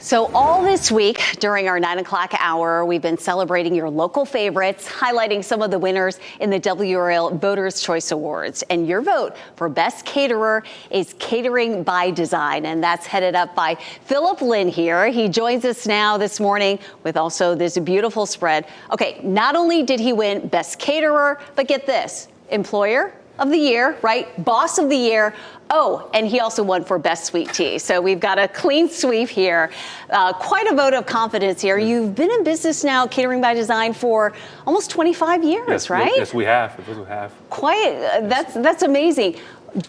So all this week during our 9 o'clock hour, we've been celebrating your local favorites, highlighting some of the winners in the WRL Voters' Choice Awards. And your vote for Best Caterer is Catering by Design, and that's headed up by Phillip Lin here. He joins us now this morning with also this beautiful spread. Okay, not only did he win Best Caterer, but get this, Employer of the Year, right? Boss of the Year. Oh, and he also won for Best Sweet Tea. So we've got a clean sweep here. Quite a vote of confidence here. You've been in business now, Catering by Design, for almost 25 years, yes, right? Yes, we have. Yes, we have. Quite. That's amazing.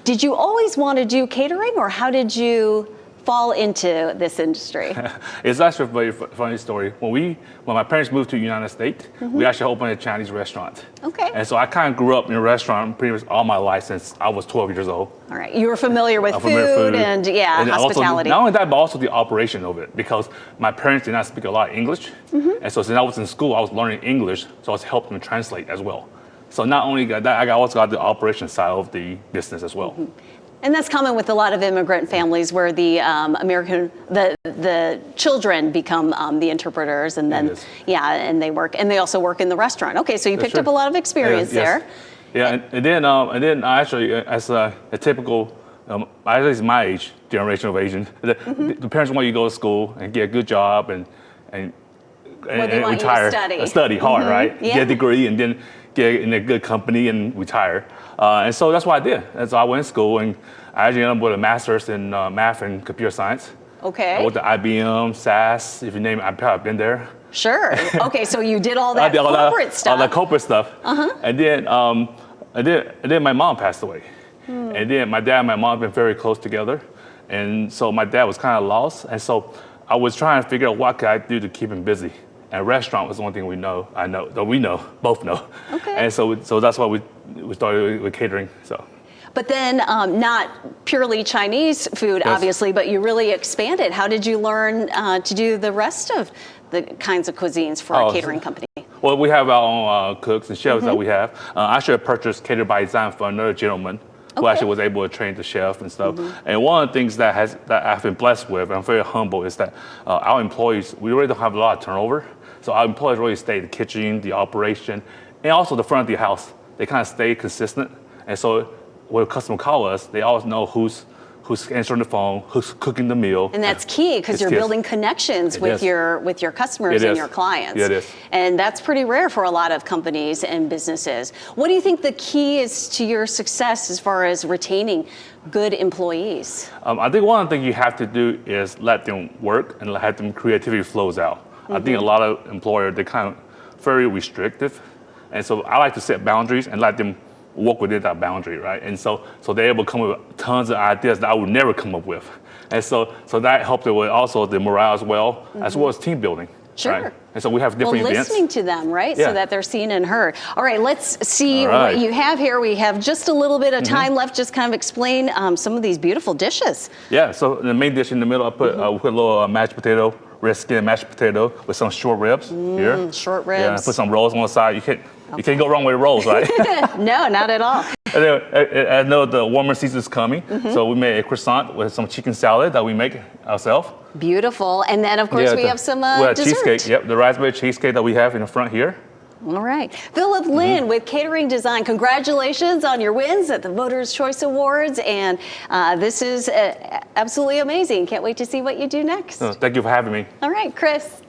Did you always want to do catering, or how did you fall into this industry? It's actually a very funny story. When my parents moved to the United States, we actually opened a Chinese restaurant. Okay. And so I kind of grew up in a restaurant pretty much all my life since I was 12 years old. All right. You were familiar with food and hospitality. Also, not only that, but also the operation of it, because my parents did not speak a lot of English. And so since I was in school, I was learning English, so I was helping them translate as well. So not only got that, I also got the operation side of the business as well. And that's common with a lot of immigrant families, where the the children become the interpreters, and then and they also work in the restaurant. Okay, so you picked up a lot of experience there. Yeah, and then I actually, as a typical, at least my age, generation of Asian, the parents want you to go to school and get a good job and retire, study hard, right? Get a degree and then get in a good company and retire. And so that's what I did. And so I went to school, and I actually ended up with a master's in math and computer science. Okay. I went to IBM, SAS, if you name it, I've probably been there. Sure. Okay, so you did all that corporate stuff. All that corporate stuff. And then my mom passed away. And then my dad and my mom have been very close together. And so my dad was kind of lost. And so I was trying to figure out what could I do to keep him busy. And restaurant was the one thing we both know. Okay. And so that's why we started with catering. So. But then not purely Chinese food, obviously, but you really expanded. How did you learn to do the rest of the kinds of cuisines for a catering company? Well, we have our own cooks and chefs that we have. I actually purchased Catering by Design for another gentleman who actually was able to train the chef and stuff. And one of the things that I've been blessed with, and I'm very humble, is that our employees, we really don't have a lot of turnover. So our employees really stay in the kitchen, the operation, and also the front of the house. They kind of stay consistent. And so when a customer calls us, they always know who's answering the phone, who's cooking the meal. And that's key, because you're building connections with your customers and your clients. It is. And that's pretty rare for a lot of companies and businesses. What do you think the key is to your success as far as retaining good employees? I think one of the things you have to do is let them work and let them creativity flows out. I think a lot of employers, they're kind of very restrictive. And so I like to set boundaries and let them work within that boundary, right? And so they're able to come up with tons of ideas that I would never come up with. And so that helped with also the morale as well as team building. Sure. Right? And so we have different events. Listening to them, right? So that they're seen and heard. All right, let's see what you have here. We have just a little bit of time left. Just kind of explain some of these beautiful dishes. Yeah, so the main dish in the middle, I put a little mashed potato, red skin mashed potato with some short ribs here. Short ribs. Yeah, put some rolls on the side. You can't go wrong with rolls, right? No, not at all. And then I know the warmer season is coming, so we made a croissant with some chicken salad that we make ourselves. Beautiful. And then, of course, we have some dessert. Cheesecake. Yep, the raspberry cheesecake that we have in the front here. All right. Phillip Lin with Catering Design. Congratulations on your wins at the Voters' Choice Awards. And this is absolutely amazing. Can't wait to see what you do next. Thank you for having me. All right, Chris.